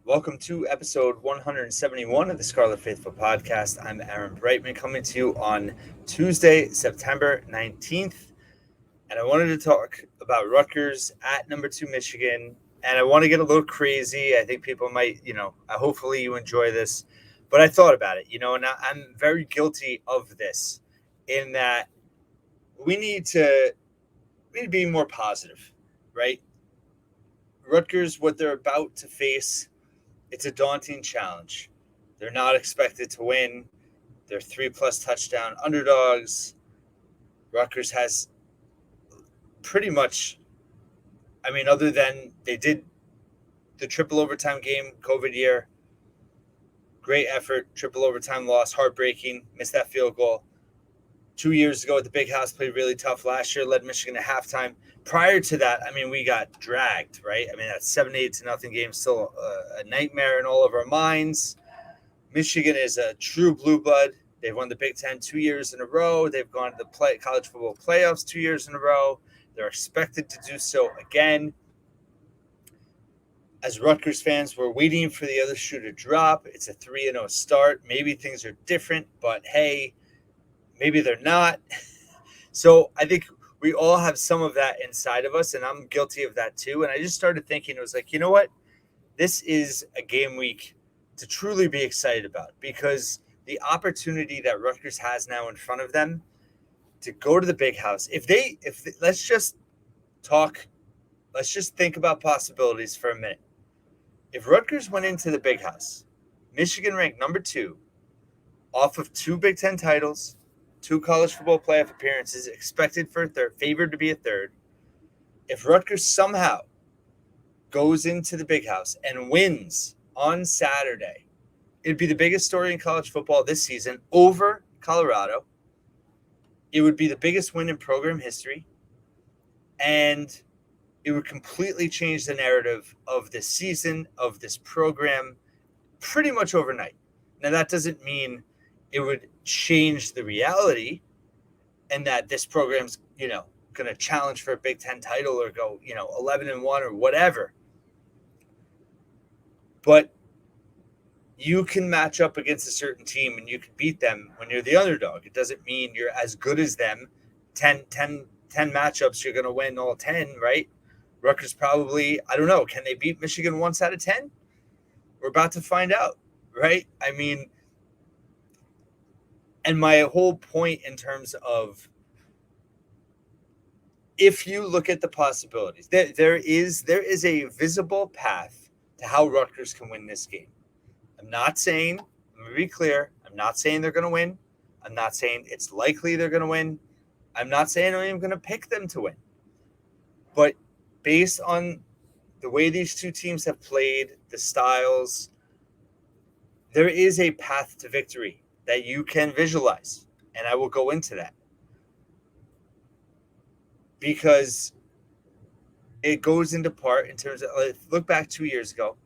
Welcome to episode 171 of the Scarlet Faithful podcast. I'm Aaron Breitman coming to you on Tuesday, September 19th. And I wanted to talk about Rutgers at number 2 Michigan. And I want to get a little crazy. I think people might, hopefully you enjoy this. But I thought about it, and I'm very guilty of this in that we need to be more positive, right? Rutgers, what they're about to face, it's a daunting challenge. They're not expected to win. They're 3+ touchdown underdogs. Rutgers has pretty much, other than they did the triple overtime game, COVID year, great effort, triple overtime loss, heartbreaking, missed that field goal. 2 years ago at the Big House, played really tough. Last year, led Michigan at halftime. Prior to that, we got dragged, right? That 7-8 game, still a nightmare in all of our minds. Michigan is a true blue blood. They've won the Big Ten 2 years in a row. They've gone to the college football playoffs 2 years in a row. They're expected to do so again. As Rutgers fans, we're waiting for the other shoe to drop. It's a 3-0 start. Maybe things are different, but hey, maybe they're not. So I think we all have some of that inside of us, and I'm guilty of that too. And I just started thinking, it was like, you know what? This is a game week to truly be excited about, because the opportunity that Rutgers has now in front of them to go to the Big House. Let's just think about possibilities for a minute. If Rutgers went into the Big House, Michigan ranked number 2, off of 2 Big Ten titles, 2 college football playoff appearances, expected for a third, favored to be a third. If Rutgers somehow goes into the Big House and wins on Saturday, it'd be the biggest story in college football this season over Colorado. It would be the biggest win in program history, and it would completely change the narrative of this season, of this program, pretty much overnight. Now, that doesn't mean it would change the reality and that this program's, going to challenge for a Big Ten title or go, 11-1 or whatever. But you can match up against a certain team and you can beat them when you're the underdog. It doesn't mean you're as good as them. 10 matchups, you're going to win all 10, right? Rutgers probably, I don't know, can they beat Michigan once out of 10? We're about to find out, right? And my whole point in terms of, if you look at the possibilities, there is a visible path to how Rutgers can win this game. I'm going to be clear, I'm not saying they're going to win. I'm not saying it's likely they're going to win. I'm not saying I'm even going to pick them to win. But based on the way these two teams have played, the styles, there is a path to victory that you can visualize. And I will go into that, because it goes into part in terms of, look back 2 years ago,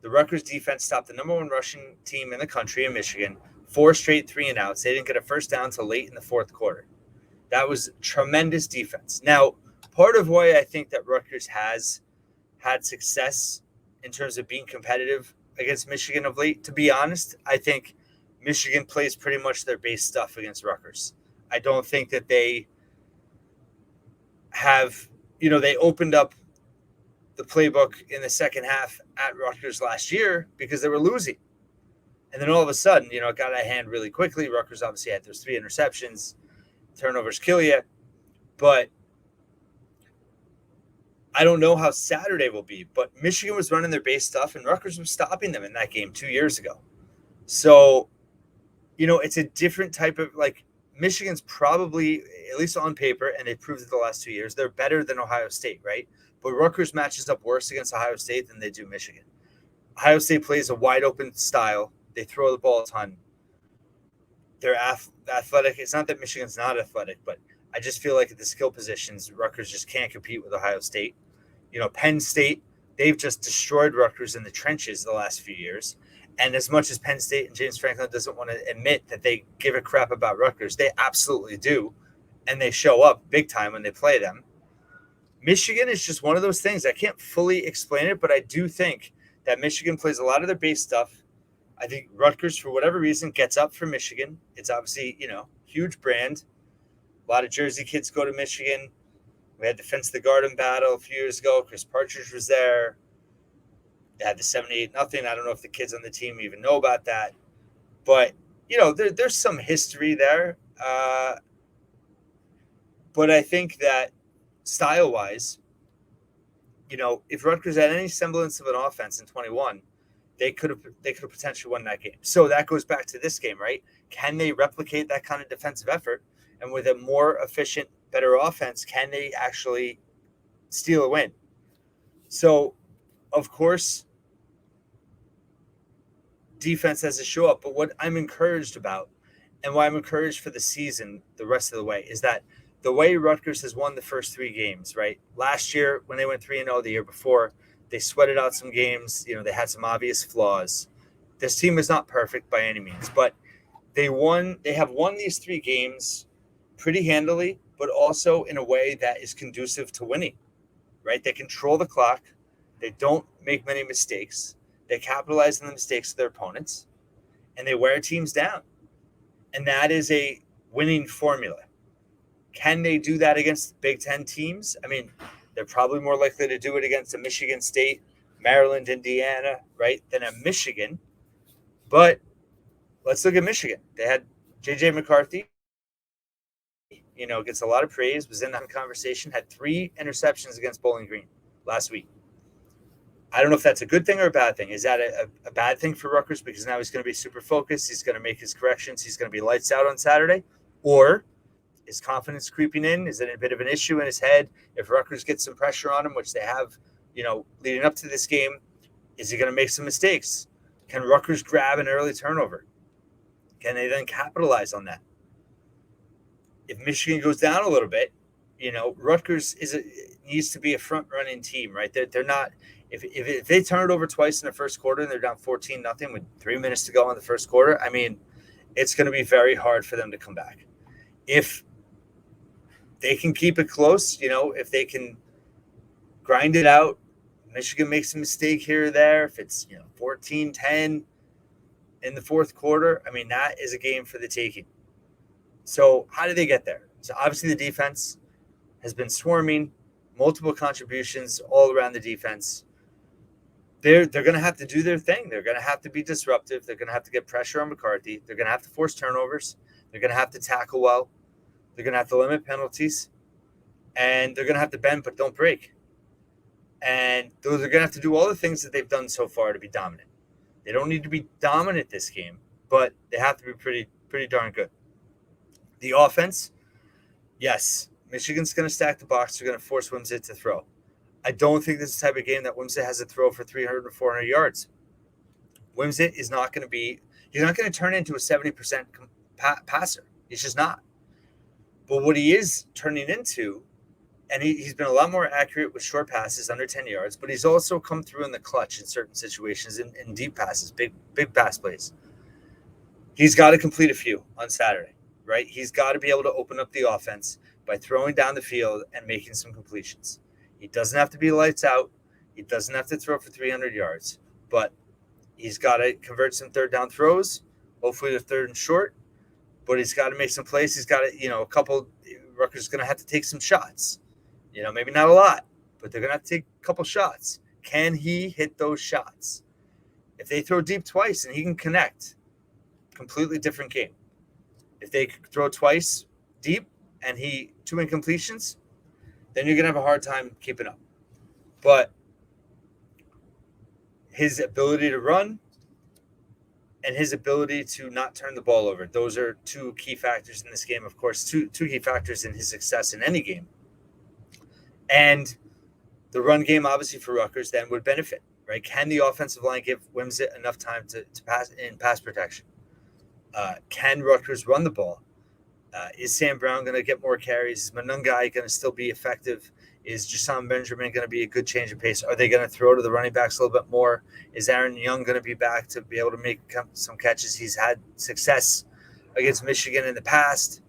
the Rutgers defense stopped the number 1 rushing team in the country in Michigan, 4 straight 3-and-outs. They didn't get a first down until late in the fourth quarter. That was tremendous defense. Now, part of why I think that Rutgers has had success in terms of being competitive against Michigan of late, to be honest, I think Michigan plays pretty much their base stuff against Rutgers. I don't think that they have, they opened up the playbook in the second half at Rutgers last year because they were losing. And then all of a sudden, it got out of hand really quickly. Rutgers obviously had those 3 interceptions. Turnovers kill you. But I don't know how Saturday will be. But Michigan was running their base stuff, and Rutgers was stopping them in that game 2 years ago. So, it's a different type of, Michigan's probably, at least on paper, and they've proved it the last 2 years, they're better than Ohio State, right? But Rutgers matches up worse against Ohio State than they do Michigan. Ohio State plays a wide-open style. They throw the ball a ton. They're athletic. It's not that Michigan's not athletic, but I just feel like at the skill positions, Rutgers just can't compete with Ohio State. Penn State, they've just destroyed Rutgers in the trenches the last few years. And as much as Penn State and James Franklin doesn't want to admit that they give a crap about Rutgers, they absolutely do. And they show up big time when they play them. Michigan is just one of those things. I can't fully explain it, but I do think that Michigan plays a lot of their base stuff. I think Rutgers, for whatever reason, gets up for Michigan. It's obviously, huge brand. A lot of Jersey kids go to Michigan. We had the Fence the Garden battle a few years ago. Chris Partridge was there. They had the 78-0. I don't know if the kids on the team even know about that. But, there's some history there. But I think that style-wise, if Rutgers had any semblance of an offense in 21, they could have potentially won that game. So that goes back to this game, right? Can they replicate that kind of defensive effort? And with a more efficient, better offense, can they actually steal a win? So, of course, defense has to show up. But what I'm encouraged about, and why I'm encouraged for the season the rest of the way, is that the way Rutgers has won the first 3 games, right? Last year, when they went 3-0, the year before, they sweated out some games. They had some obvious flaws. This team is not perfect by any means, but they have won these 3 games pretty handily, but also in a way that is conducive to winning, right? They control the clock. They don't make many mistakes. They capitalize on the mistakes of their opponents, and they wear teams down. And that is a winning formula. Can they do that against Big Ten teams? I mean, they're probably more likely to do it against a Michigan State, Maryland, Indiana, right, than a Michigan. But let's look at Michigan. They had J.J. McCarthy, gets a lot of praise, was in that conversation, had 3 interceptions against Bowling Green last week. I don't know if that's a good thing or a bad thing. Is that a bad thing for Rutgers because now he's going to be super focused, he's going to make his corrections, he's going to be lights out on Saturday? Or is confidence creeping in? Is it a bit of an issue in his head? If Rutgers gets some pressure on him, which they have, leading up to this game, is he going to make some mistakes? Can Rutgers grab an early turnover? Can they then capitalize on that? If Michigan goes down a little bit, Rutgers needs to be a front-running team, right? They're not. If they turn it over twice in the first quarter and they're down 14-0 with 3 minutes to go in the first quarter, I mean, it's going to be very hard for them to come back. If they can keep it close, if they can grind it out, Michigan makes a mistake here or there. If it's 14-10 in the fourth quarter, I mean, that is a game for the taking. So how do they get there? So obviously the defense has been swarming, multiple contributions all around the defense. They're going to have to do their thing. They're going to have to be disruptive. They're going to have to get pressure on McCarthy. They're going to have to force turnovers. They're going to have to tackle well. They're going to have to limit penalties. And they're going to have to bend but don't break. And they're going to have to do all the things that they've done so far to be dominant. They don't need to be dominant this game, but they have to be pretty darn good. The offense, yes, Michigan's going to stack the box. They're going to force Wimsatt to throw. I don't think this is the type of game that Wimsatt has to throw for 300 or 400 yards. Wimsatt is not going to be – he's not going to turn into a 70% passer. He's just not. But what he is turning into, and he's been a lot more accurate with short passes under 10 yards, but he's also come through in the clutch in certain situations in deep passes, big pass plays. He's got to complete a few on Saturday, right? He's got to be able to open up the offense by throwing down the field and making some completions. He doesn't have to be lights out. He doesn't have to throw for 300 yards, but he's got to convert some third down throws, hopefully the third and short, but he's got to make some plays. He's got to, a couple, Rutgers is going to have to take some shots, maybe not a lot, but they're going to have to take a couple shots. Can he hit those shots? If they throw deep twice and he can connect, completely different game. If they throw twice deep and 2 incompletions, then you're going to have a hard time keeping up. But his ability to run and his ability to not turn the ball over, those are 2 key factors in this game, of course, two key factors in his success in any game. And the run game, obviously, for Rutgers then would benefit, right? Can the offensive line give Wimsatt enough time to pass in pass protection? Can Rutgers run the ball? Is Sam Brown going to get more carries? Is Manungai going to still be effective? Is Jasson Benjamin going to be a good change of pace? Are they going to throw to the running backs a little bit more? Is Aaron Young going to be back to be able to make some catches? He's had success against Michigan in the past.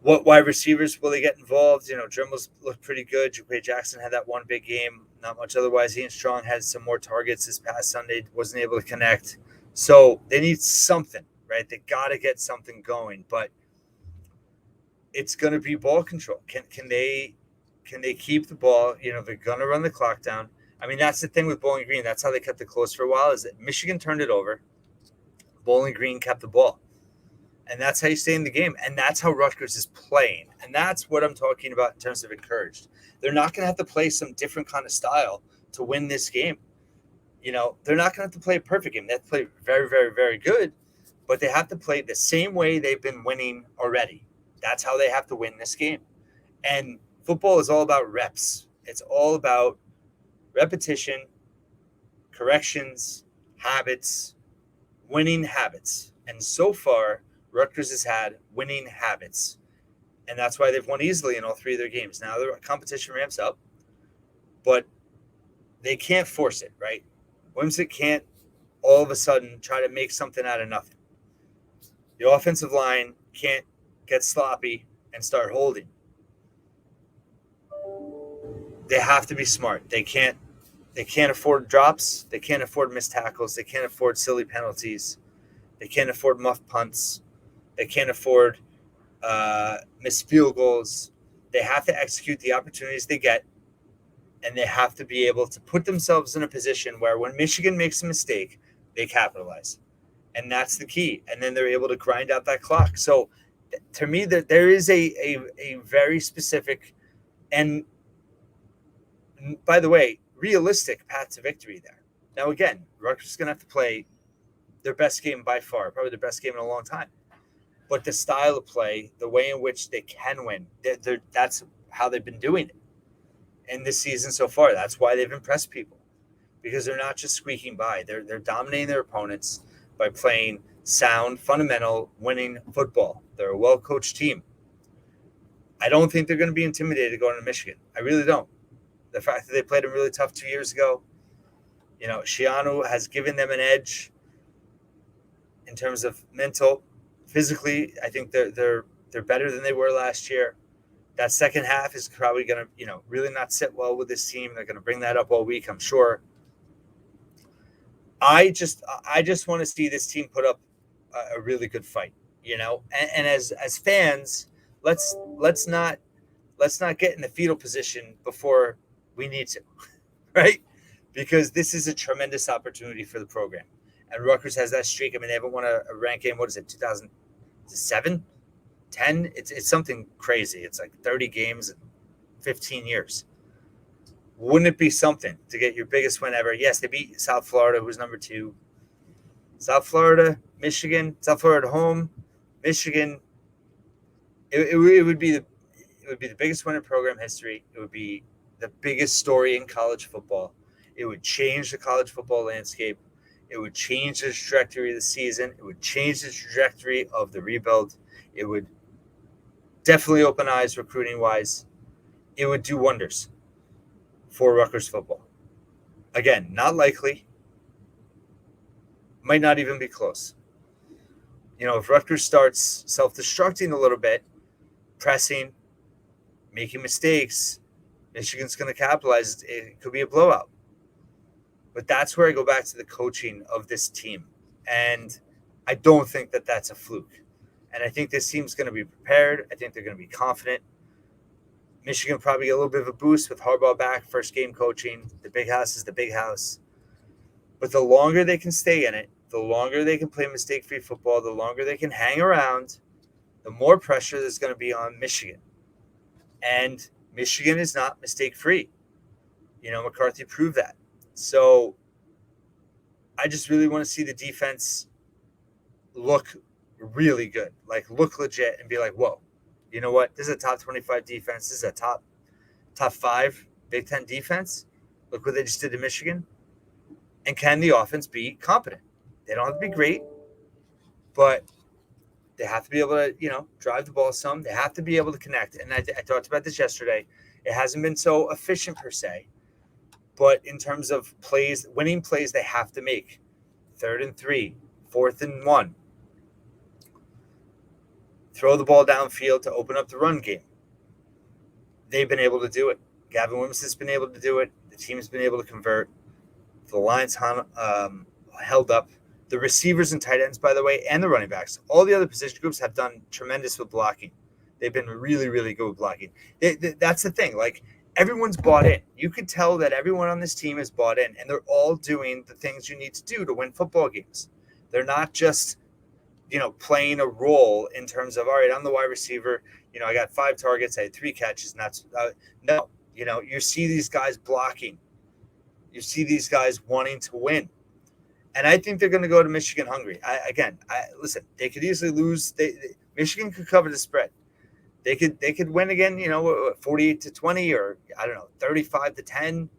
What wide receivers will they get involved? Dremels looked pretty good. Ja'Quay Jackson had that one big game. not much otherwise. Ian Strong had some more targets this past Sunday, wasn't able to connect. So they need something, right? They got to get something going, but it's going to be ball control. Can they keep the ball? They're going to run the clock down. I mean, that's the thing with Bowling Green. That's how they kept it close for a while. Is that Michigan turned it over, Bowling Green kept the ball, and that's how you stay in the game. And that's how Rutgers is playing, and that's what I'm talking about in terms of encouraged. They're not going to have to play some different kind of style to win this game. They're not going to have to play a perfect game. They have to play very, very, very good, but they have to play the same way they've been winning already. That's how they have to win this game. And football is all about reps. It's all about repetition, corrections, habits, winning habits. And so far, Rutgers has had winning habits. And that's why they've won easily in all three of their games. Now the competition ramps up, but they can't force it, right? Whimsic can't all of a sudden try to make something out of nothing. The offensive line can't get sloppy and start holding. They have to be smart. They can't afford drops. They can't afford missed tackles. They can't afford silly penalties. They can't afford muff punts. They can't afford missed field goals. They have to execute the opportunities they get, and they have to be able to put themselves in a position where when Michigan makes a mistake, they capitalize. And that's the key. And then they're able to grind out that clock. So to me, that there is a very specific and, by the way, realistic path to victory there. Now, again, Rutgers is going to have to play their best game by far, probably their best game in a long time. But the style of play, the way in which they can win, that's how they've been doing it in this season so far. That's why they've impressed people, because they're not just squeaking by. They're dominating their opponents by playing sound, fundamental, winning football. They're a well-coached team. I don't think they're going to be intimidated going to Michigan. I really don't. The fact that they played them really tough 2 years ago, Shiano has given them an edge in terms of mental, physically. I think they're better than they were last year. That second half is probably going to, really not sit well with this team. They're going to bring that up all week, I'm sure. I just want to see this team put up a really good fight, and as fans, let's not get in the fetal position before we need to, right? Because this is a tremendous opportunity for the program. And Rutgers has that streak. I mean, they haven't won a ranked game. What is it, 2007, 10? It's something crazy. It's like 30 games in 15 years. Wouldn't it be something to get your biggest win ever? Yes, they beat South Florida, who was number 2. South Florida, Michigan, South Florida home, Michigan. It would be the biggest win in program history. It would be the biggest story in college football. It would change the college football landscape. It would change the trajectory of the season. It would change the trajectory of the rebuild. It would definitely open eyes recruiting-wise. It would do wonders for Rutgers football. Again, not likely. Might not even be close. If Rutgers starts self-destructing a little bit, pressing, making mistakes, Michigan's going to capitalize. It could be a blowout. But that's where I go back to the coaching of this team. And I don't think that that's a fluke. And I think this team's going to be prepared. I think they're going to be confident. Michigan probably get a little bit of a boost with Harbaugh back, first game coaching. The big house is the big house. But the longer they can stay in it, the longer they can play mistake-free football, the longer they can hang around, the more pressure there's going to be on Michigan. And Michigan is not mistake-free. McCarthy proved that. So I just really want to see the defense look really good, like look legit and be like, whoa, you know what? This is a top 25 defense. This is a top 5 Big Ten defense. Look what they just did to Michigan. And can the offense be competent? They don't have to be great, but they have to be able to, drive the ball some. They have to be able to connect. And I talked about this yesterday. It hasn't been so efficient per se, but in terms of plays, winning plays, they have to make 3rd and 3, 4th and 1. Throw the ball downfield to open up the run game. They've been able to do it. Gavin Wimsatt's been able to do it. The team's been able to convert. The line's held up. The receivers and tight ends, by the way, and the running backs, all the other position groups have done tremendous with blocking. They've been really, really good with blocking. That's the thing. Like, everyone's bought in. You could tell that everyone on this team is bought in, and they're all doing the things you need to do to win football games. They're not just, playing a role in terms of, all right, I'm the wide receiver. I got 5 targets. I had 3 catches. And that's no. You see these guys blocking. You see these guys wanting to win. And I think they're going to go to Michigan hungry. Listen, they could easily lose. Michigan could cover the spread. They could win again, 48-20, or I don't know, 35-10,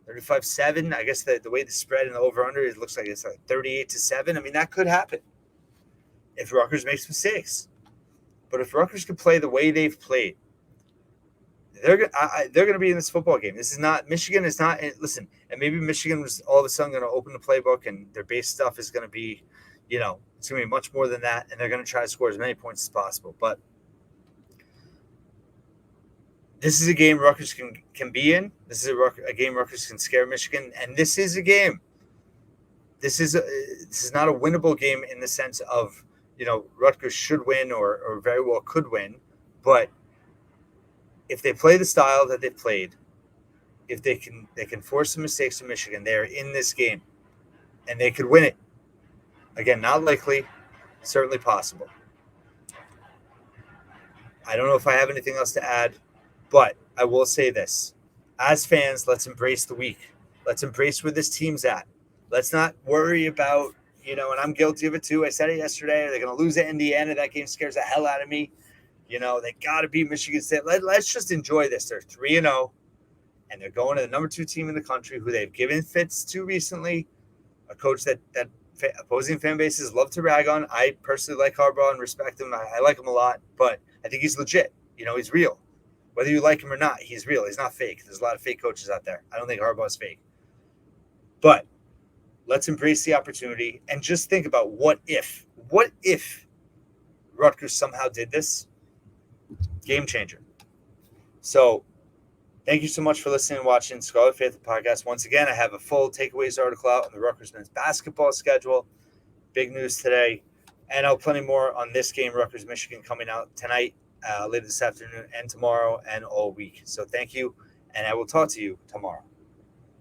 35-7. I guess the way the spread and the over-under, it looks like it's like 38-7. I mean, that could happen if Rutgers makes mistakes. But if Rutgers can play the way they've played, they're going to be in this football game. This is not, Michigan is not, listen, and maybe Michigan was all of a sudden going to open the playbook and their base stuff is going to be, it's going to be much more than that, and they're going to try to score as many points as possible. But this is a game Rutgers can be in. This is a game Rutgers can scare Michigan, and this is a game. This is not a winnable game in the sense of, Rutgers should win or very well could win, but if they play the style that they've played, if they can force some mistakes to Michigan, they're in this game, and they could win it. Again, not likely, certainly possible. I don't know if I have anything else to add, but I will say this. As fans, let's embrace the week. Let's embrace where this team's at. Let's not worry about, and I'm guilty of it too. I said it yesterday. They're going to lose at Indiana. That game scares the hell out of me. They got to beat Michigan State. Let's just enjoy this. They're 3-0, and they're going to the number 2 team in the country who they've given fits to recently, a coach that opposing fan bases love to rag on. I personally like Harbaugh and respect him. I like him a lot, but I think he's legit. He's real. Whether you like him or not, he's real. He's not fake. There's a lot of fake coaches out there. I don't think Harbaugh's fake. But let's embrace the opportunity and just think about what if Rutgers somehow did this. Game changer. So thank you so much for listening and watching Scarlet Faithful Podcast. Once again, I have a full takeaways article out on the Rutgers men's basketball schedule. Big news today. And I'll have plenty more on this game, Rutgers, Michigan, coming out tonight, later this afternoon, and tomorrow, and all week. So thank you, and I will talk to you tomorrow.